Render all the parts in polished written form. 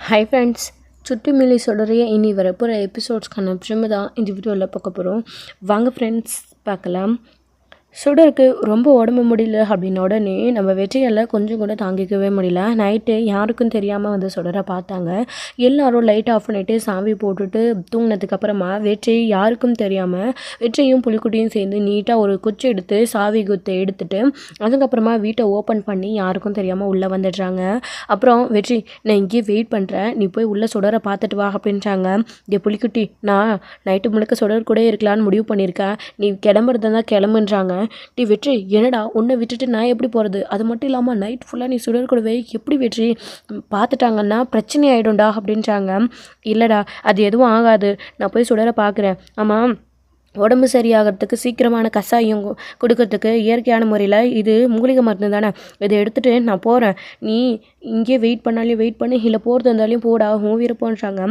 Hi friends, சுட்டி milli சொல்கிற இனி வரப்போகிற எபிசோட்ஸ்க்கான ப்ரிம தான் இந்த வீடியோவில் பார்க்க போகிறோம். வாங்க ஃப்ரெண்ட்ஸ் பார்க்கலாம். சுடருக்கு ரொம்ப உடம்பு முடியல அப்படின்ன உடனே நம்ம வெற்றியால் கொஞ்சம் கூட தாங்கிக்கவே முடியல. நைட்டு யாருக்கும் தெரியாமல் வந்து சுடரை பார்த்தாங்க. எல்லோரும் லைட் ஆஃப் பண்ணிவிட்டு சாவி போட்டுட்டு தூங்கினதுக்கு அப்புறமா வெற்றி யாருக்கும் தெரியாமல் வெற்றியும் புலிக்குட்டியும் சேர்ந்து நீட்டாக ஒரு குச்சி எடுத்து சாவி குத்தை எடுத்துட்டு அதுக்கப்புறமா வீட்டை ஓப்பன் பண்ணி யாருக்கும் தெரியாமல் உள்ளே வந்துடுறாங்க. அப்புறம் வெற்றி, நான் இங்கேயே வெயிட் பண்ணுறேன், நீ போய் உள்ளே சுடரை பார்த்துட்டு வா அப்படின்றாங்க. இங்கே புலிக்குட்டி, நான் நைட்டு முழுக்க சுடர் கூட இருக்கலான்னு முடிவு பண்ணியிருக்கேன், நீ கிளம்புறதா தான் கிளம்புன்றாங்க. டி வெற்றி, என்னடா உன்னை விட்டுட்டு நான் எப்படி போகிறது? அது மட்டும் இல்லாமல் நைட் ஃபுல்லாக நீ சுடர் கூடவே எப்படி வெற்றி? பார்த்துட்டாங்கன்னா பிரச்சனை ஆகிடும்டா அப்படின்றாங்க. இல்லைடா, அது எதுவும் ஆகாது, நான் போய் சுடரை பார்க்குறேன். ஆமாம், உடம்பு சரியாகிறதுக்கு சீக்கிரமான கஷாயம் கொடுக்கறதுக்கு இயற்கையான முறையில் இது மூலிகை மருந்து தானே, இதை எடுத்துகிட்டு நான் போகிறேன், நீ இங்கே வெயிட் பண்ணாலையும் வெயிட் பண்ணி இல்லை போகிறது இருந்தாலையும் போடா, உன் விருப்பம்ன்றாங்க.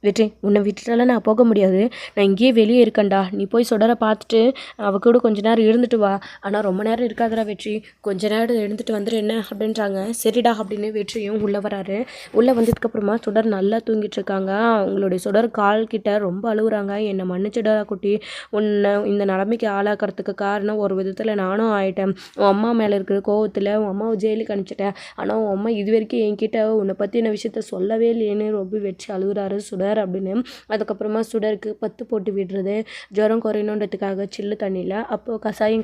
வெற்றி, உன்னை விட்டுட்டால நான் போக முடியாது, நான் இங்கேயே வெளியே இருக்கேன்டா, நீ போய் சுடரை பார்த்துட்டு அவ கூட கொஞ்ச நேரம் இருந்துட்டு வா. ஆனால் ரொம்ப நேரம் இருக்காதடா வெற்றி, கொஞ்ச நேரம் இருந்துட்டு வந்துடு என்ன அப்படின்றாங்க. சரிடா அப்படின்னு வெற்றியும் உள்ளே வராரு. உள்ளே வந்ததுக்கப்புறமா சுடர் நல்லா தூங்கிட்டு இருக்காங்க. அவங்களுடைய சுடர் கால் கிட்ட ரொம்ப அழுகுறாங்க. என்னை மன்னிச்சுடா குட்டி, உன்னை இந்த நிலைமைக்கு ஆளாக்கிறதுக்கு காரணம் ஒரு விதத்தில் நானும் ஆகிட்டேன். உன் அம்மா மேலே இருக்கிற கோவத்தில் உன் அம்மாவை ஜெயிலுக்கு அனுப்பிச்சிட்டேன். ஆனால் உன் அம்மா இது வரைக்கும் என்கிட்ட உன்னை பற்றின விஷயத்த சொல்லவே இல்லையேன்னு ரொம்ப வெற்றி அழுகுறாரு சுடர் அப்படின்னு. அதுக்கப்புறமா சுடருக்கு பத்து போட்டு விடுறது, ஜுரம் குறையணுன்றதுக்காக சில்லு தண்ணியில் அப்போது கஷாயம்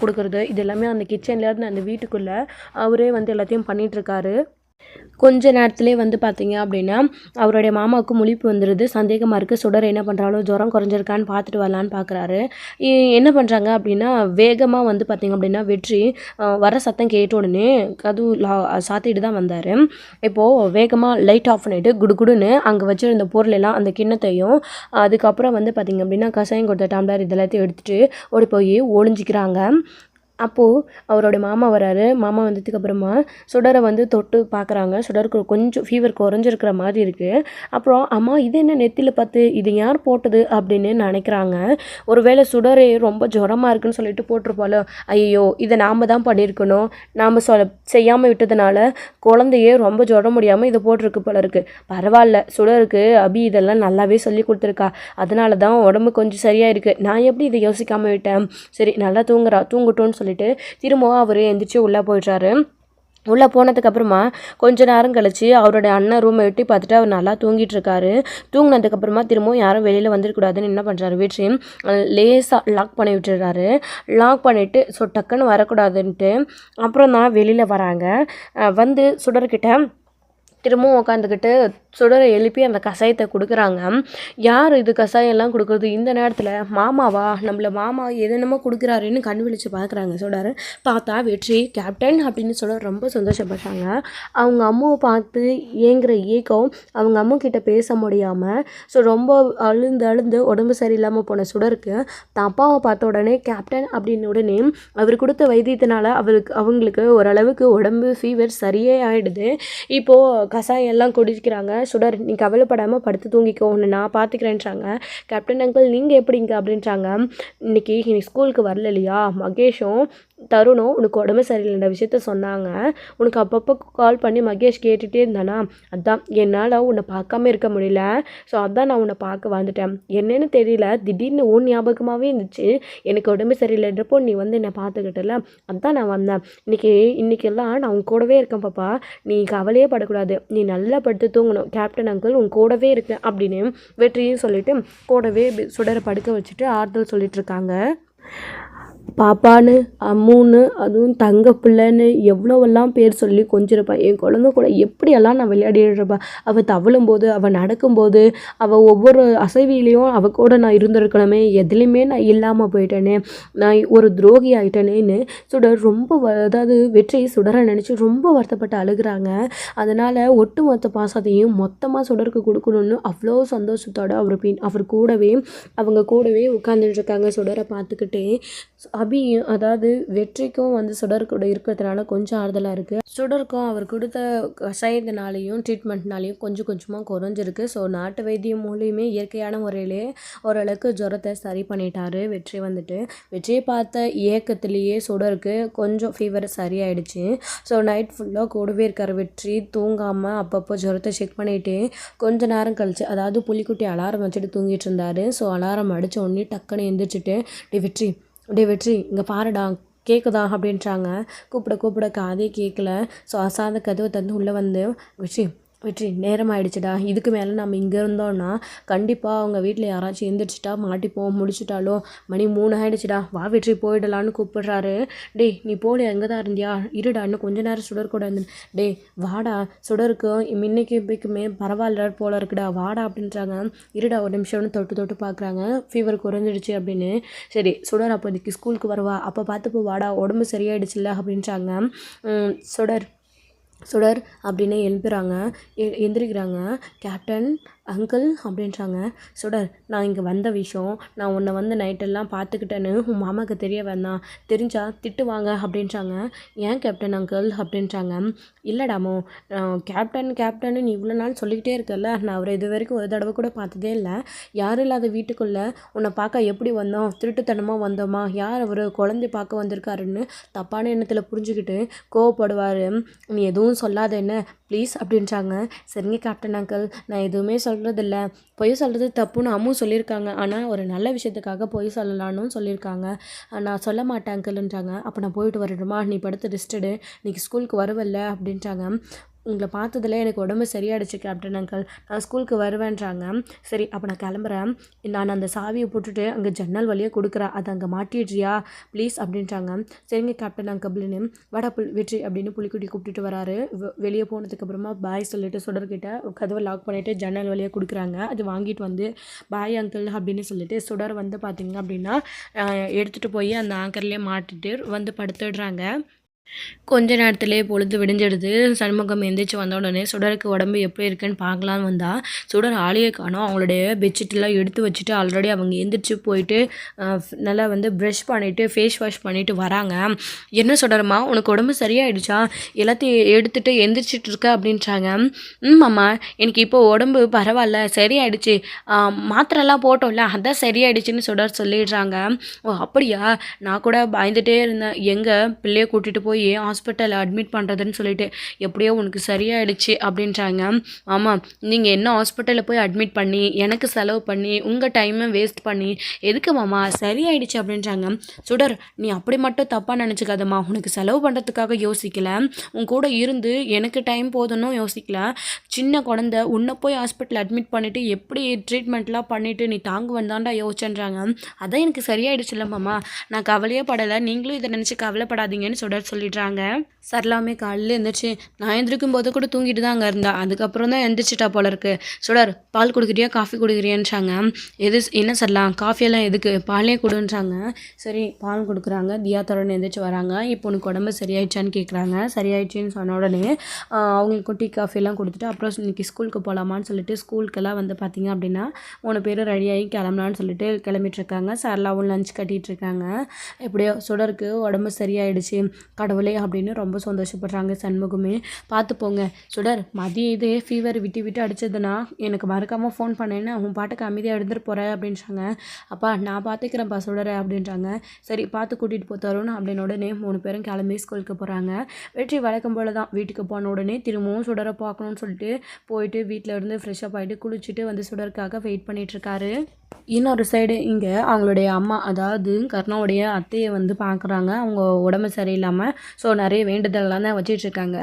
கொடுக்குறது, இது எல்லாமே அந்த கிச்சன்லேருந்து அந்த வீட்டுக்குள்ளே அவரே வந்து எல்லாத்தையும் பண்ணிகிட்ருக்காரு. கொஞ்ச நேரத்துலேயே வந்து பார்த்தீங்க அப்படின்னா அவருடைய மாமாவுக்கு முழிப்பு வந்துடுது. சந்தேகமாக இருக்குது, சுடர் என்ன பண்ணுறாலும் ஜுரம் குறைஞ்சிருக்கான்னு பார்த்துட்டு வரலான்னு பார்க்குறாரு. என்ன பண்ணுறாங்க அப்படின்னா வேகமாக வந்து பார்த்திங்க அப்படின்னா வெற்றி வர சத்தம் கேட்ட உடனே கதவு சாத்திட்டு தான் வந்தார். இப்போது வேகமாக லைட் ஆஃப் பண்ணிவிட்டு குடுகுடுன்னு அங்கே வச்சுருந்த பொருளெல்லாம் அந்த கிண்ணத்தையும் அதுக்கப்புறம் வந்து பார்த்திங்க அப்படின்னா கஷாயம் கொடுத்த டம்ளர் இதெல்லாத்தையும் எடுத்துகிட்டு ஓடி போய் ஒளிஞ்சிக்கிறாங்க. அப்போது அவரோட மாமா வராரு. மாமா வந்ததுக்கப்புறமா சுடரை வந்து தொட்டு பார்க்குறாங்க. சுடருக்கு கொஞ்சம் ஃபீவர் குறைஞ்சிருக்கிற மாதிரி இருக்குது. அப்புறம் அம்மா, இது என்ன நெத்தியில் பார்த்து, இது யார் போட்டது அப்படின்னு நினைக்கிறாங்க. ஒருவேளை சுடரே ரொம்ப ஜுரமாக இருக்குன்னு சொல்லிட்டு போட்டிருப்பாளோ. ஐயோ, இதை நாம் தான் பண்ணியிருக்கணும், நாம் செய்யாமல் விட்டதுனால குழந்தையே ரொம்ப ஜுரம் முடியாமல் இதை போட்டிருக்கு போல இருக்குது. பரவாயில்ல, சுடருக்கு அபி இதெல்லாம் நல்லாவே சொல்லி கொடுத்துருக்கா, அதனால தான் உடம்பு கொஞ்சம் சரியாக இருக்குது, நான் எப்படி இதை யோசிக்காமல் விட்டேன். சரி, நல்லா தூங்கட்டும்னு சொல்லிட்டு திரும்பவும் அவர் எந்திரிச்சு உள்ளே போயிடுறாரு. உள்ளே போனதுக்கப்புறமா கொஞ்ச நேரம் கழிச்சு அவருடைய அண்ணன் ரூமை எட்டி பார்த்துட்டு அவர் நல்லா தூங்கிட்டு இருக்காரு. தூங்கினதுக்கப்புறமா திரும்பவும் யாரும் வெளியில் வந்துடக்கூடாதுன்னு என்ன பண்ணுறாரு, வீட்ரி லேசாக லாக் பண்ணி விட்டுறாரு. லாக் பண்ணிவிட்டு டக்குன்னு வரக்கூடாதுன்ட்டு அப்புறம் தான் வெளியில் வராங்க. வந்து சுடர்கிட்ட திரும்பவும் உட்காந்துக்கிட்டு சுடரை எழுப்பி அந்த கஷாயத்தை கொடுக்குறாங்க. யார் இது கஷாயம்லாம் கொடுக்குறது இந்த நேரத்தில்? மாமாவா? நம்மளை மாமா எதுனமோ கொடுக்குறாருன்னு கண் விழிச்சு பார்க்குறாங்க சுடர். பார்த்தா வெற்றி கேப்டன் அப்படின்னு சொல்ல ரொம்ப சந்தோஷப்படுறாங்க. அவங்க அம்மாவை பார்த்து ஏங்குற ஏக்கம் அவங்க அம்மா கிட்ட பேச முடியாமல் ரொம்ப அழுந்து உடம்பு சரியில்லாமல் போன சுடருக்கு தான் அப்பாவை பார்த்த உடனே கேப்டன் அப்படின்னு உடனே அவர் கொடுத்த வைத்தியத்தினால அவங்களுக்கு ஓரளவுக்கு உடம்பு ஃபீவர் சரியே ஆகிடுது. இப்போது கஷாயம் எல்லாம் குடிக்கிறாங்க. சுடர், நீ கவலைப்படாமல் படுத்து தூங்கிக்கோ, ஒன்று நான் பார்த்துக்கிறேன்றாங்க. கேப்டன் அங்கிள், நீங்கள் எப்படிங்க அப்படின்றாங்க. இன்னைக்கு ஸ்கூலுக்கு வரல இல்லையா, மகேஷும் தருணும் உனக்கு உடம்பு சரியில்லைன்ற விஷயத்த சொன்னாங்க. உனக்கு அப்பப்போ கால் பண்ணி மகேஷ் கேட்டுகிட்டே இருந்தானா, அதான் என்னால் உன்னை பார்க்காம இருக்க முடியல, ஸோ அதான் நான் உன்னை பார்க்க வந்துட்டேன். என்னன்னு தெரியல, திடீர்னு உன் ஞாபகமாகவே இருந்துச்சு, எனக்கு உடம்பு சரியில்லைன்றப்போ நீ வந்து என்னை பார்த்துக்கிட்டல, அதான் நான் வந்தேன். இன்றைக்கெல்லாம் நான் உன் கூடவே இருக்கேன் பாப்பா, நீ கவலையே படக்கூடாது, நீ நல்லா படுத்து தூங்கணும், கேப்டன் அங்கிள் உன் கூடவே இருக்கேன் அப்படின்னு வெற்றியும் சொல்லிட்டு கூடவே சுடரை படுக்க வச்சுட்டு ஆறுதல் சொல்லிட்டு இருக்காங்க. பாப்பான்னு அம்முன்னு அதுவும் தங்க பிள்ளைன்னு எவ்வளோவெல்லாம் பேர் சொல்லி கொஞ்சிருப்பேன். என் குழந்தை கூட எப்படியெல்லாம் நான் விளையாடிருப்பேன். அவள் தவழும்போது, அவள் நடக்கும்போது, அவள் ஒவ்வொரு அசைவிலையும் அவள் கூட நான் இருந்திருக்கணுமே, எதுலேயுமே நான் இல்லாமல் போயிட்டேனே, நான் ஒரு துரோகி ஆகிட்டேனேன்னு சுடர் ரொம்ப அதாவது வெற்றி சுடரை நினச்சி ரொம்ப வருத்தப்பட்டு அழுகிறாங்க. அதனால் ஒட்டுமொத்த பாசத்தையும் மொத்தமாக சுடருக்கு கொடுக்கணுன்னு அவ்வளோ சந்தோஷத்தோடு அவர் கூடவே அவங்க கூடவே உட்காந்துட்டுருக்காங்க சுடரை பார்த்துக்கிட்டே. அபி அதாவது வெற்றிக்கும் வந்து சுடர் கூட இருக்கிறதுனால கொஞ்சம் ஆறுதலாக இருக்குது. சுடருக்கும் அவர் கொடுத்த கஷாயத்தினாலேயும் ட்ரீட்மெண்ட்னாலேயும் கொஞ்சம் கொஞ்சமாக குறைஞ்சிருக்கு. ஸோ நாட்டு வைத்தியம் மூலியமே இயற்கையான முறையிலே ஓரளவுக்கு ஜுரத்தை சரி பண்ணிட்டாரு வெற்றி வந்துட்டு. வெற்றியை பார்த்த ஏக்கத்திலேயே சுடருக்கு கொஞ்சம் ஃபீவர் சரியாயிடுச்சு. ஸோ நைட் ஃபுல்லாக கூடவே இருக்கிற வெற்றி தூங்காமல் அப்பப்போ ஜுரத்தை செக் பண்ணிவிட்டு கொஞ்ச நேரம் கழிச்சு அதாவது புலிக்குட்டி அலாரம் வச்சுட்டு தூங்கிட்டு இருந்தார். ஸோ அலாரம் அடித்த உடனே டக்குன்னு எந்திரிச்சிட்டு டே வெற்றி இங்கே பாருடா கேட்குதா அப்படின்றாங்க. கூப்பிட கூப்பிட காதே கேட்கல. ஸோ அசாத கதவை தந்து உள்ளே வந்து வெற்றி நேரம் ஆயிடுச்சுடா, இதுக்கு மேலே நம்ம இங்கே இருந்தோன்னா கண்டிப்பாக அவங்க வீட்டில் யாராச்சும் எந்திரிச்சிட்டா மாட்டிப்போம், முடிச்சுட்டாலும் மணி 3 ஆகிடுச்சிடா, வா வெற்றி போயிடலான்னு கூப்பிடுறாரு. டே நீ போல எங்கே தான் இருந்தியா, இருடா இன்னும் கொஞ்ச நேரம் சுடர் கூட இருந்து, டே வாடா சுடருக்கு இன்னைக்கு இப்போக்குமே பரவாயில்ல போல இருக்குடா வாடா அப்படின்றாங்க. இருடா ஒரு நிமிஷம்னு தொட்டு தொட்டு பார்க்குறாங்க, ஃபீவர் குறைஞ்சிடுச்சு அப்படின்னு. சரி சுடர் அப்போதைக்கு ஸ்கூலுக்கு வருவா, அப்போ பார்த்துப்போ வாடா உடம்பு சரியாயிடுச்சுல்ல அப்படின்றாங்க. சுடர் அப்படின்னு எழுப்புறாங்க. எந்திரிக்கிறாங்க. கேப்டன் அங்கிள் அப்படின்றாங்க. சுடர் நான் இங்கே வந்த விஷயம், நான் உன்னை வந்து நைட்டெல்லாம் பார்த்துக்கிட்டேன்னு உன் மாமாவுக்கு தெரிய வேணாம், தெரிஞ்சா திட்டுவாங்க அப்படின்றாங்க. ஏன் கேப்டன் அங்கிள் அப்படின்றாங்க. இல்லைடாமோ கேப்டன் நீ இவ்வளோ நாள் சொல்லிக்கிட்டே இருக்கல, நான் அவரை இது வரைக்கும் ஒரு தடவை கூட பார்த்ததே இல்லை. யாரும் இல்லாத வீட்டுக்குள்ளே உன்னை பார்க்க எப்படி வந்தோம், திருட்டுத்தனமாக வந்தோமா, யார் அவர் குழந்தை பார்க்க வந்திருக்காருன்னு தப்பான எண்ணத்தில் புரிஞ்சுக்கிட்டு கோவப்படுவார். நீ எதுவும் சொல்லாத என்ன ப்ளீஸ் அப்படின்றாங்க. சரிங்க கேப்டன் அங்கிள், நான் எதுவுமே சொல்கிறதில்ல, பொய் சொல்கிறது தப்புன்னு அம்மு சொல்லியிருக்காங்க, ஆனால் ஒரு நல்ல விஷயத்துக்காக பொய் சொல்லலான்னு சொல்லியிருக்காங்க, நான் சொல்ல மாட்டேன் அங்கிள்ன்றாங்க. அப்போ நான் போயிட்டு வரட்டுமா, நீ படுத்து ரெஸ்டடு, இன்றைக்கி ஸ்கூலுக்கு வரவில்ல அப்படின்றாங்க. உங்களை பார்த்ததில் எனக்கு உடம்பு சரியாயிடுச்சு கேப்டன் அங்கிள், நான் ஸ்கூலுக்கு வருவேன்றாங்க. சரி அப்போ நான் கிளம்புறேன், நான் அந்த சாவியை போட்டுட்டு அங்கே ஜன்னல் வழியாக கொடுக்குறேன், அதை அங்கே மாட்டிடுறியா ப்ளீஸ் அப்படின்றாங்க. சரிங்க கேப்டன் அங்கிள்னு வடா வெற்றி அப்படின்னு புலிக்குட்டி கூப்பிட்டுட்டு வராரு. வெளியே போனதுக்கப்புறமா பாய் சொல்லிட்டு சுடர்கிட்ட கதவை லாக் பண்ணிவிட்டு ஜன்னல் வழியாக கொடுக்குறாங்க. அது வாங்கிட்டு வந்து பாய் அங்கிள் அப்படின்னு சொல்லிட்டு சுடர் வந்து பார்த்திங்க அப்படின்னா எடுத்துகிட்டு போய் அந்த ஆங்கர்லேயே மாட்டிட்டு வந்து படுத்துடுறாங்க. கொஞ்ச நேரத்திலே பொழுது விடிஞ்சிடுது. சண்முகம் எந்திரிச்சு வந்த உடனே சுடருக்கு உடம்பு எப்படி இருக்குன்னு பார்க்கலான்னு வந்தால் சுடர் ஆளையே காணோம். அவங்களுடைய பெட்ஷீட்லாம் எடுத்து வச்சுட்டு ஆல்ரெடி அவங்க எந்திரிச்சு போயிட்டு நல்லா வந்து ப்ரஷ் பண்ணிவிட்டு ஃபேஸ் வாஷ் பண்ணிவிட்டு வராங்க. என்ன சுடருமா உனக்கு உடம்பு சரியாயிடுச்சா, எல்லாத்தையும் எடுத்துகிட்டு எந்திரிச்சிட்டு இருக்க அப்படின்றாங்க. அம்மா எனக்கு இப்போ உடம்பு பரவாயில்ல சரியாயிடுச்சு, மாத்திரைலாம் போட்டோம்ல அதான் சரியாயிடுச்சுன்னு சுடர் சொல்லிடுறாங்க. ஓ அப்படியா, நான் கூட பயந்துகிட்டே இருந்தேன் எங்கே பிள்ளையை கூட்டிகிட்டு போய் ஹாஸ்பிட்டலில் அட்மிட் பண்ணுறதுன்னு சொல்லிட்டு, எப்படியோ உனக்கு சரியாயிடுச்சு அப்படின்றாங்க. ஆமாம் நீங்கள் என்ன ஹாஸ்பிட்டலில் போய் அட்மிட் பண்ணி எனக்கு செலவு பண்ணி உங்கள் டைமை வேஸ்ட் பண்ணி எதுக்கு மாமா, சரியாயிடுச்சு அப்படின்றாங்க. சுடர் நீ அப்படி மட்டும் தப்பாக நினச்சிக்காதம்மா, உனக்கு செலவு பண்ணுறதுக்காக யோசிக்கல, உன் கூட இருந்து எனக்கு டைம் போதும்னும் யோசிக்கல, சின்ன குழந்தை உன்னை போய் ஹாஸ்பிட்டல் அட்மிட் பண்ணிவிட்டு எப்படி ட்ரீட்மெண்ட்லாம் பண்ணிவிட்டு நீ தாங்குவேன் தான்டா யோசிச்சேன்றாங்க. அதான் எனக்கு சரியாயிடுச்சுல்ல மாமா, நான் கவலையே படலை, நீங்களும் இதை நினச்சி கவலைப்படாதீங்கன்னு சுடர் சொல்லிடுறாங்க. சரளாமே காலையில் எழுந்திரிச்சு நான் எந்திரிக்கும் போது கூட தூங்கிட்டு தான் அங்கே இருந்தா, அதுக்கப்புறம் தான் எந்திரிச்சிட்டா போல இருக்கு. சுடர் பால் குடிக்கிறியா காஃபி குடிக்கிறியான்றாங்க. என்ன சரலாம் காஃபியெல்லாம் எதுக்கு, பாலே கொடுன்றாங்க. சரி பால் கொடுக்குறாங்க. தியா தரன்னு எந்திரிச்சு வராங்க. இப்போ உனக்கு உடம்பு சரியாயிடுச்சான்னு கேட்குறாங்க. சரியாயிடுச்சின்னு சொன்ன உடனே அவங்களுக்கு டீ காஃபியெல்லாம் கொடுத்துட்டு அப்புறம் இன்றைக்கி ஸ்கூலுக்கு போகலாமான்னு சொல்லிட்டு ஸ்கூலுக்கெல்லாம் வந்து பார்த்திங்க அப்படின்னா 3 பேர் ரெடியாகி கிளம்பலான்னு சொல்லிட்டு கிளம்பிட்டுருக்காங்க. சரளாவும் லஞ்ச் கட்டிகிட்ருக்காங்க. எப்படியோ சுடருக்கு உடம்பு சரியாயிடுச்சு கடவுளே அப்படின்னு ரொம்ப சந்தோஷப்படுறாங்க. சண்முகமே பார்த்து போங்க சுடர், மதியம் இதே ஃபீவர் விட்டு விட்டு அடிச்சதுன்னா எனக்கு மறக்காமல் ஃபோன் பண்ணேன்னு அவன் பாட்டுக்கு அமைதியாக எடுத்துகிட்டு போகிறேன் அப்படின்றாங்க. அப்பா நான் பார்த்துக்கிறேன்ப்பா சுடரை அப்படின்றாங்க. சரி பார்த்து கூட்டிகிட்டு போத்தரும் அப்படின்னு உடனே 3 பேரும் கிளம்பி ஸ்கூலுக்கு போகிறாங்க. வெற்றி வழக்கம் போல தான் வீட்டுக்கு போன உடனே திரும்பவும் சுடரை பார்க்கணுன்னு சொல்லிட்டு போயிட்டு வீட்டில் இருந்து ஃப்ரெஷ்ஷப் ஆகிட்டு குளிச்சுட்டு வந்து சுடருக்காக வெயிட் பண்ணிகிட்ருக்காரு. இன்னொரு சைடு இங்கே அவங்களுடைய அம்மா அதாவது கர்ணாவுடைய அத்தையை வந்து பார்க்குறாங்க. அவங்க உடம்பு சரியில்லாமல் ஸோ நிறைய வேண்டுதல்லாம் தான் வச்சிட்ருக்காங்க.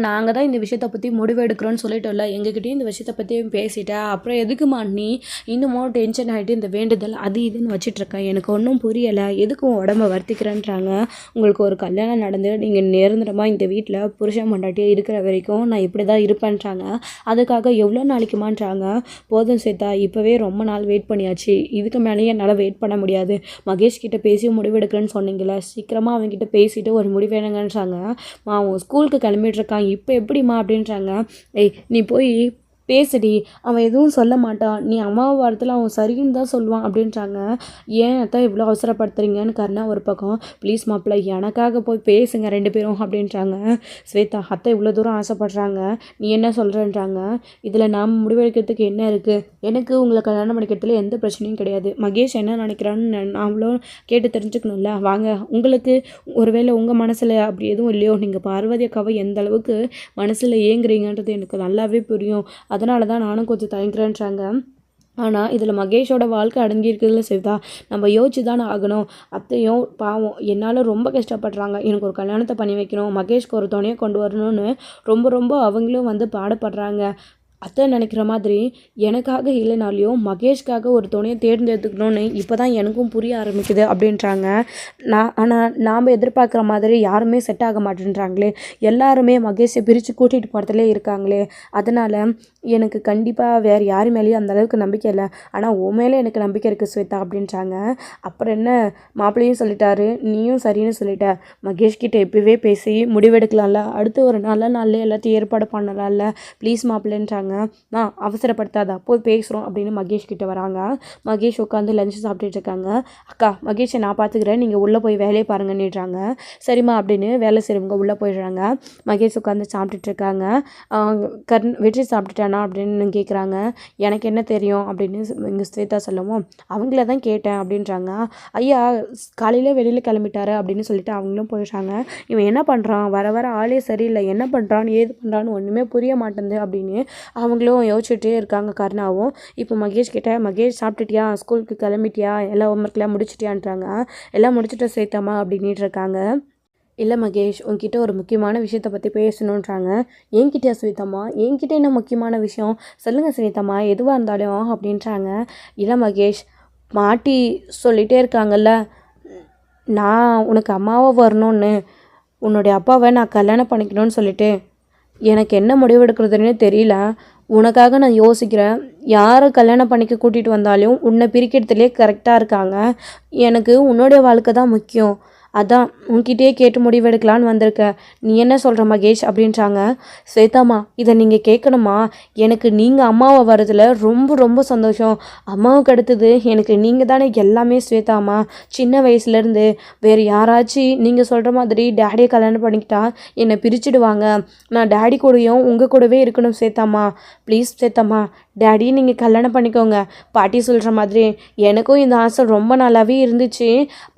நாங்கள் தான் இந்த விஷயத்தை பற்றி முடிவு எடுக்கிறோன்னு சொல்லிட்டோம்ல, எங்ககிட்டயும் இந்த விஷயத்தை பற்றியும் பேசிட்டேன், அப்புறம் எதுக்குமா நீ இன்னமும் டென்ஷன் ஆகிட்டு இந்த வேண்டுதல் அது இதுன்னு வச்சிட்ருக்கேன், எனக்கு ஒன்றும் புரியலை, எதுக்கும் உடம்பை வருத்திக்கிறேன்றாங்க. உங்களுக்கு ஒரு கல்யாணம் நடந்து நீங்கள் நிரந்தரமாக இந்த வீட்டில் புருஷன் பொண்டாட்டியே இருக்கிற வரைக்கும் நான் இப்படி தான் இருப்பேன்றாங்க. அதுக்காக எவ்வளோ நாளைக்குமான்றாங்க. போதும் சேத்தா இப்போவே ரொம்ப நாள் வெயிட் பண்ணியாச்சு, இதுக்கு மேலேயே என்னால் வெயிட் பண்ண முடியாது, மகேஷ் கிட்ட பேசி முடிவெடுக்கிறேன்னு சொன்னீங்களே, சீக்கிரமாக அவங்ககிட்ட பேசிட்டு ஒரு முடிவு என்னங்கன்றாங்க. அவன் ஸ்கூலுக்கு கிளம்பிட்டுருக்கான் இப்போ எப்படிம்மா அப்படின்றாங்க. ஏய் நீ போய் பேசுடி, அவன் எதுவும் சொல்ல மாட்டான், நீ அம்மாவை வாரத்தில் அவன் சரின்னு தான் சொல்லுவான் அப்படின்றாங்க. ஏன் அதான் இவ்வளோ அவசரப்படுத்துறீங்கன்னு கருணா ஒரு பக்கம், ப்ளீஸ் மாப்பிள்ளை எனக்காக போய் பேசுங்க 2 பேரும் அப்படின்றாங்க. ஸ்வேதா, அத்தை இவ்வளோ தூரம் ஆசைப்படுறாங்க, நீ என்ன சொல்கிறேன்றாங்க. இதில் நாம் முடிவெடுக்கிறதுக்கு என்ன இருக்குது, எனக்கு உங்களை கல்யாணம் பண்ணிக்கிறதுல எந்த பிரச்சனையும் கிடையாது. மகேஷ் என்ன நினைக்கிறான்னு நாமளும் கேட்டு தெரிஞ்சுக்கணும்ல. வாங்க, உங்களுக்கு ஒருவேளை உங்கள் மனசில் அப்படி எதுவும் இல்லையோ, நீங்கள் பார்வதி அக்காவை எந்த அளவுக்கு மனசில் ஏங்குறீங்கன்றது எனக்கு நல்லாவே புரியும், அதனால தான் நானும் கொஞ்சம் தயங்குறேன்றாங்க. ஆனால் இதில் மகேஷோட வாழ்க்கை அடங்கியிருக்கிறதுல ஸ்வேதா, நம்ம யோசிச்சு தானே ஆகணும். அத்தையும் பாவம் என்னால் ரொம்ப கஷ்டப்படுறாங்க, எனக்கு ஒரு கல்யாணத்தை பண்ணி வைக்கணும், மகேஷ்க்கு ஒரு துணையை கொண்டு வரணும்னு ரொம்ப ரொம்ப அவங்களும் வந்து பாடுபடுறாங்க. அத்தை நினைக்கிற மாதிரி எனக்காக இல்லைனாலையும் மகேஷ்காக ஒரு துணையை தேர்ந்தெடுத்துக்கணும்னு இப்போ தான் எனக்கும் புரிய ஆரம்பிக்குது அப்படின்றாங்க. ஆனால் நாம் எதிர்பார்க்குற மாதிரி யாருமே செட் ஆக மாட்டேன்றாங்களே, எல்லாருமே மகேஷை பிரித்து கூட்டிகிட்டு போகிறதுலே இருக்காங்களே, அதனால் எனக்கு கண்டிப்பாக வேறு யார் மேலேயும் அந்தளவுக்கு நம்பிக்கை இல்லை, ஆனால் உன் மேலே எனக்கு நம்பிக்கை இருக்குது ஸ்வேதா அப்படின்றாங்க. அப்புறம் என்ன, மாப்பிள்ளையும் சொல்லிட்டாரு, நீயும் சரின்னு சொல்லிட்ட, மகேஷ்கிட்ட இப்போவே பேசி முடிவெடுக்கலாம்ல, அடுத்து ஒரு நல்ல நாள்லேயே எல்லாத்தையும் ஏற்பாடு பண்ணலாம்ல, ப்ளீஸ் மாப்பிள்ளைன்றாங்க. அவசரப்படுத்தாத, போய் பேசுகிறோம் அப்படின்னு மகேஷ் கிட்ட வராங்க. மகேஷ் உட்காந்து லஞ்சு சாப்பிட்டுட்டு இருக்காங்க. அக்கா, மகேஷை நான் பார்த்துக்கிறேன், நீங்கள் உள்ளே போய் வேலையை பாருங்கன்னுறாங்க. சரிம்மா அப்படின்னு வேலை செய்கிறவங்க உள்ளே போயிடுறாங்க. மகேஷ் உட்காந்து சாப்பிட்டுட்டு இருக்காங்க. வெற்றி சாப்பிட்டுட்டானா அப்படின்னு கேட்குறாங்க. எனக்கு என்ன தெரியும் அப்படின்னு இங்கே ஸ்வேதா சொல்லவும், அவங்கள தான் கேட்டேன் அப்படின்றாங்க. ஐயா காலையில் வெளியில் கிளம்பிட்டாரு அப்படின்னு சொல்லிட்டு அவங்களும் போயிடுறாங்க. இவன் என்ன பண்ணுறான், வர வர ஆளே சரியில்லை, என்ன பண்ணுறான்னு ஏது பண்ணுறான்னு ஒன்றுமே புரிய மாட்டேங்குது அப்படின்னு அவங்களும் யோசிச்சுட்டே இருக்காங்க கருணாவும். இப்போ மகேஷ் கிட்ட, மகேஷ் சாப்பிட்டுட்டியா, ஸ்கூலுக்கு கிளம்பிட்டியா, எல்லா ஹோம்ஒர்க்லாம் முடிச்சிட்டியான்றாங்க. எல்லாம் முடிச்சுட்டு சேர்த்தாமா அப்படின்ட்டு இருக்காங்க. இல்லை மகேஷ், உங்ககிட்ட ஒரு முக்கியமான விஷயத்தை பற்றி பேசணுன்றாங்க. என்கிட்டயா ஸ்வேதம்மா, என்கிட்ட என்ன முக்கியமான விஷயம் சொல்லுங்கள் ஸ்வேதம்மா, எதுவாக இருந்தாலும் அப்படின்றாங்க. இல்லை மகேஷ், மாட்டி சொல்லிகிட்டே இருக்காங்கல்ல, நான் உனக்கு அம்மாவை வரணும்னு, உன்னுடைய அப்பாவை நான் கல்யாணம் பண்ணிக்கணும்னு சொல்லிட்டு எனக்கு என்ன முடிவெடுக்கிறதுனே தெரியல, உனக்காக நான் யோசிக்கிறேன், யாரை கல்யாணம் பண்ணிக்க கூட்டிகிட்டு வந்தாலும் உன்னை பிரிக்கிறதுலே கரெக்டாக இருக்காங்க, எனக்கு உன்னுடைய வாழ்க்கை தான் முக்கியம், அதான் உன்கிட்டயே கேட்டு முடிவெடுக்கலான்னு வந்திருக்க, நீ என்ன சொல்கிற மகேஷ் அப்படின்றாங்க. ஸ்வேதாம்மா, இதை நீங்கள் கேட்கணுமா, எனக்கு நீங்கள் அம்மாவை வரதில் ரொம்ப ரொம்ப சந்தோஷம், அம்மாவுக்கு அடுத்தது எனக்கு நீங்கள் தானே எல்லாமே ஸ்வேதாம்மா, சின்ன வயசுலேருந்து வேறு யாராச்சும் நீங்கள் சொல்கிற மாதிரி டேடியை கல்யாணம் பண்ணிக்கிட்டா என்னை பிரிச்சுடுவாங்க, நான் டேடி கூடயும் உங்கள் கூடவே இருக்கணும் ஸ்வேதாம்மா, ப்ளீஸ் ஸ்வேதாம்மா, டேடி நீங்கள் கல்யாணம் பண்ணிக்கோங்க, பாட்டி சொல்கிற மாதிரி எனக்கும் இந்த ஆசை ரொம்ப நல்லாவே இருந்துச்சு,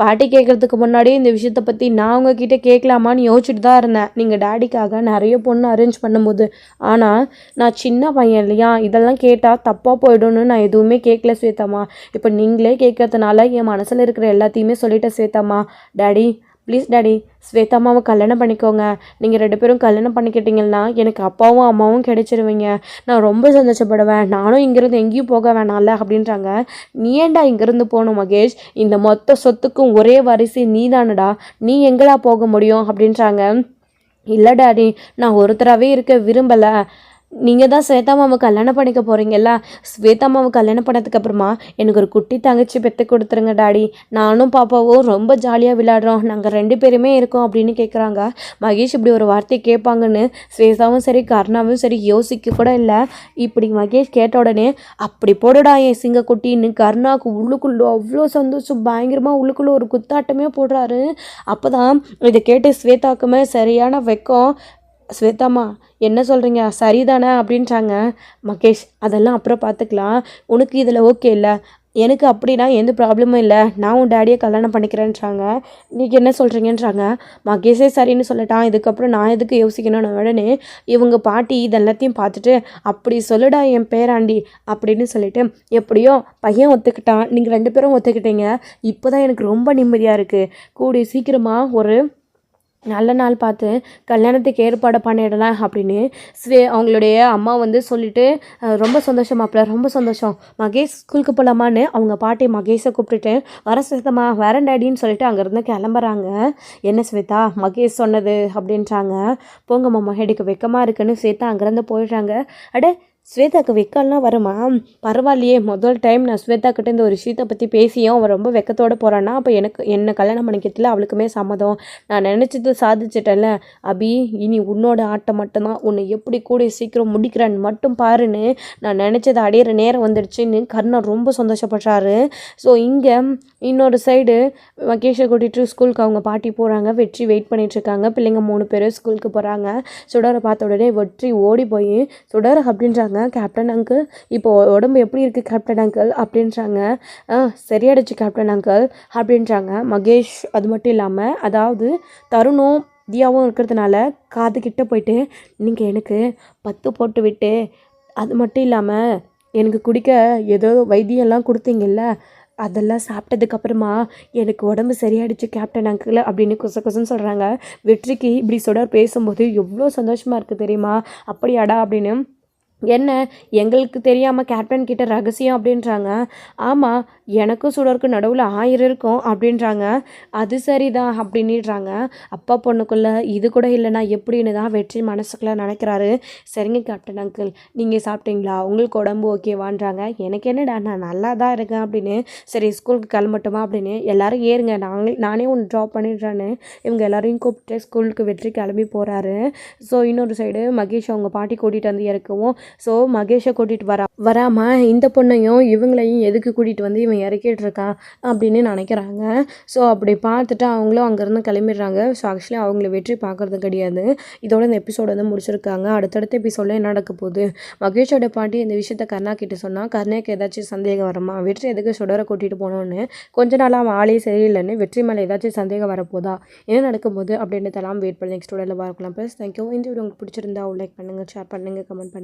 பாட்டி கேட்குறதுக்கு முன்னாடி இந்த விஷயத்தை பற்றி நான் உங்ககிட்ட கேட்கலாமான்னு யோசிச்சுட்டு தான் இருந்தேன், நீங்கள் டேடிக்காக நிறைய பொண்ணு அரேஞ்ச் பண்ணும்போது, ஆனால் நான் சின்ன பையன் இல்லையா, இதெல்லாம் கேட்டால் தப்பாக போய்டும்னு நான் எதுவுமே கேட்கல ஸ்வேதாம்மா, இப்போ நீங்களே கேட்கறதுனால என் மனசில் இருக்கிற எல்லாத்தையுமே சொல்லிட்டேன் ஸ்வேதாம்மா, டேடி ப்ளீஸ் டேடி, ஸ்வேதாம்மாவை கல்யாணம் பண்ணிக்கோங்க, நீங்கள் 2 பேரும் கல்யாணம் பண்ணிக்கிட்டீங்கன்னா எனக்கு அப்பாவும் அம்மாவும் கிடைச்சிருவீங்க, நான் ரொம்ப சந்தோஷப்படுவேன், நானும் இங்கேருந்து எங்கேயும் போக வேணாம்ல அப்படின்றாங்க. நீ ஏன்டா இங்கேருந்து போகணும் மகேஷ், இந்த மொத்த சொத்துக்கும் ஒரே வாரிசு நீ தானடா, நீ எங்கடா போக முடியும் அப்படின்றாங்க. இல்லை டேடி, நான் ஒருத்தராகவே இருக்க விரும்பலை, நீங்கள் தான் ஸ்வேதாம்மாவை கல்யாணம் பண்ணிக்க போகிறீங்கல்ல, ஸ்வேதாம்மாவை கல்யாணம் பண்ணதுக்கப்புறமா எனக்கு ஒரு குட்டி தங்கச்சி பெற்று கொடுத்துருங்க டாடி, நானும் பாப்பாவும் ரொம்ப ஜாலியாக விளையாடுறோம், நாங்கள் 2 பேருமே இருக்கோம் அப்படின்னு கேட்குறாங்க. மகேஷ் இப்படி ஒரு வார்த்தை கேட்பாங்கன்னு ஸ்வேதாவும் சரி கருணாவும் சரி யோசிக்க கூட இல்லை. இப்படி மகேஷ் கேட்ட உடனே, அப்படி போடுடா என் சிங்கக்குட்டின்னு கருணாவுக்கு உள்ளுக்குள்ளே அவ்வளோ சந்தோஷம், பயங்கரமாக உள்ளுக்குள்ளே ஒரு குத்தாட்டமே போடுறாரு. அப்போ தான் இதை கேட்டு ஸ்வேதாக்குமே சரியான வெக்கம். ஸ்வேதாம்மா என்ன சொல்கிறீங்க, சரிதானே அப்படின்றாங்க. மகேஷ், அதெல்லாம் அப்புறம் பார்த்துக்கலாம், உனக்கு இதில் ஓகே இல்லை, எனக்கு அப்படின்னா எந்த ப்ராப்ளமும் இல்லை, நான் உன் டேடியை கல்யாணம் பண்ணிக்கிறேன்றாங்க. நீங்கள் என்ன சொல்கிறீங்கன்றாங்க. மகேஷே சரின்னு சொல்லிட்டான், இதுக்கப்புறம் நான் எதுக்கு யோசிக்கணும்னு உடனே இவங்க பாட்டி இதெல்லாத்தையும் பார்த்துட்டு, அப்படி சொல்லுடா என் பேராண்டி அப்படின்னு சொல்லிட்டு, எப்படியோ பையன் ஒத்துக்கிட்டான், நீங்கள் 2 பேரும் ஒத்துக்கிட்டீங்க, இப்போ தான் எனக்கு ரொம்ப நிம்மதியாக இருக்குது, கூடிய சீக்கிரமாக ஒரு நல்ல நாள் பார்த்து கல்யாணத்துக்கு ஏற்பாடு பண்ணிடலாம் அப்படின்னு அவங்களுடைய அம்மா வந்து சொல்லிட்டு, ரொம்ப சந்தோஷம் மாப்பிள்ள, ரொம்ப சந்தோஷம், மகேஷ் ஸ்கூலுக்கு போகலாமான்னு அவங்க பாட்டி மகேஷை கூப்பிட்டுட்டு, வர ஸ்வேதம்மா வரேன் டேடின்னு சொல்லிட்டு அங்கேருந்து கிளம்புறாங்க. என்ன ஸ்வேதா மகேஷ் சொன்னது அப்படின்றாங்க. போங்க மாமா, எனக்கு வெக்கமாக இருக்குன்னு ஸ்வேதா அங்கேருந்து போயிடுறாங்க. அடே ஸ்வேதாக்கு வெக்கம்லாம் வருமா? பரவாயில்லையே, முதல் டைம் நான் ஸ்வேதா கிட்ட இந்த ஒரு விஷயத்தை பற்றி பேசியும் அவன் ரொம்ப வெக்கத்தோடு போகிறான்னா, அப்போ என்னை கல்யாணம் பண்ணிக்கிறதுல அவளுக்குமே சம்மதம். நான் நினச்சது சாதிச்சிட்டேன்ல அபி, இனி உன்னோட ஆட்டம் மட்டும்தான். உன்னை எப்படி கூட சீக்கிரம் முடிக்கிறேன்னு மட்டும் பாருன்னு நான் நினச்சதை அடையிற நேரம் வந்துடுச்சுன்னு கர்ணன் ரொம்ப சந்தோஷப்படுறாரு. ஸோ இங்கே இன்னொரு சைடு மகேஷை கூட்டிகிட்டு ஸ்கூலுக்கு அவங்க பாட்டி போகிறாங்க. வெற்றி வெயிட் பண்ணிகிட்ருக்காங்க. பிள்ளைங்க 3 பேர் ஸ்கூலுக்கு போகிறாங்க. சுடரை பார்த்த உடனே வெற்றி ஓடி போய் சுடர் அப்படின்றாங்க, கேப்டன் அங்கிள் இப்போது உடம்பு எப்படி இருக்குது கேப்டன் அங்கிள் அப்படின்றாங்க. சரியாயிடுச்சு கேப்டன் அங்கிள் அப்படின்றாங்க மகேஷ். அது மட்டும் இல்லாமல் அதாவது தருணும் தியாவும் இருக்கிறதுனால காது கிட்ட போயிட்டு, நீங்கள் எனக்கு 10 போட்டு விட்டு அது மட்டும் இல்லாமல் எனக்கு குடிக்க ஏதோ வைத்தியம்லாம் கொடுத்தீங்கல்ல, அதெல்லாம் சாப்பிட்டதுக்கப்புறமா எனக்கு உடம்பு சரியாயிடுச்சு கேப்டன் அங்கிள் அப்படின்னு குசன்னு சொல்கிறாங்க. வெற்றிக்கு இப்படி சுடர் பேசும்போது எவ்வளோ சந்தோஷமாக இருக்குது தெரியுமா? அப்படியாடா அப்படின்னு. என்ன எங்களுக்கு தெரியாமல் கேப்டன் கிட்ட ரகசியம் அப்படின்றாங்க. ஆமாம், எனக்கும் சுடருக்கு நடுவில் 1000 இருக்கும் அப்படின்றாங்க. அது சரிதான் அப்படின்னுறாங்க. அப்பா பொண்ணுக்குள்ளே இது கூட இல்லைனா எப்படின்னு தான் வெற்றி மனசுக்குள்ளே நினைக்கிறாரு. சரிங்க கேப்டன் அங்கிள், நீங்கள் சாப்பிட்டீங்களா? உங்களுக்கு உடம்பு ஓகேவான்றாங்க. எனக்கு என்னடா, நான் நல்லா தான் இருக்கேன் அப்படின்னு. சரி ஸ்கூலுக்கு கிளம்பட்டுமா அப்படின்னு. எல்லோரும் ஏறுங்க, நானே ஒன்று ட்ராப் பண்ணிடுறேன்னு இவங்க எல்லாரையும் கூப்பிட்டு ஸ்கூலுக்கு வெற்றி கிளம்பி போகிறாரு. ஸோ இன்னொரு சைடு மகேஷ் அவங்க பாட்டி கூட்டிகிட்டு வந்து இறக்கவும், ஸோ மகேஷை கூட்டிகிட்டு வராமல் இந்த பொண்ணையும் இவங்களையும் எதுக்கு கூட்டிகிட்டு வந்து இவன் இறக்கிட்டு இருக்கான் அப்படின்னு நினைக்கிறாங்க. ஸோ அப்படி பார்த்துட்டு அவங்களும் அங்கேருந்து கிளம்பிடுறாங்க. ஸோ ஆக்சுவலி அவங்கள வெற்றி பார்க்குறது கிடையாது. இதோட இந்த எபிசோடு வந்து முடிச்சிருக்காங்க. அடுத்தடுத்த எபிசோடில் என்ன நடக்க போகுது? மகேஷோட பாட்டி இந்த விஷயத்த கர்ணா கிட்ட சொன்னால் கர்ணாக்கு ஏதாச்சும் சந்தேகம் வருமா? வெற்றி எதுக்கு சுடரை கூட்டிகிட்டு போனோன்னு கொஞ்ச நாளாக அவன் ஆளே சரியில்லைன்னு வெற்றி மேலே ஏதாச்சும் சந்தேகம் வரப்போதா? என்ன நடக்கும்போது அப்படின்றதெல்லாம் வெயிட் பண்ணி நெக்ஸ்ட் வீடியோவில் பார்க்கலாம். Plus thank you. இந்த வீடியோ உங்களுக்கு பிடிச்சிருந்தா லைக் பண்ணுங்கள், ஷேர் பண்ணுங்கள், கமெண்ட் பண்ணுங்கள்.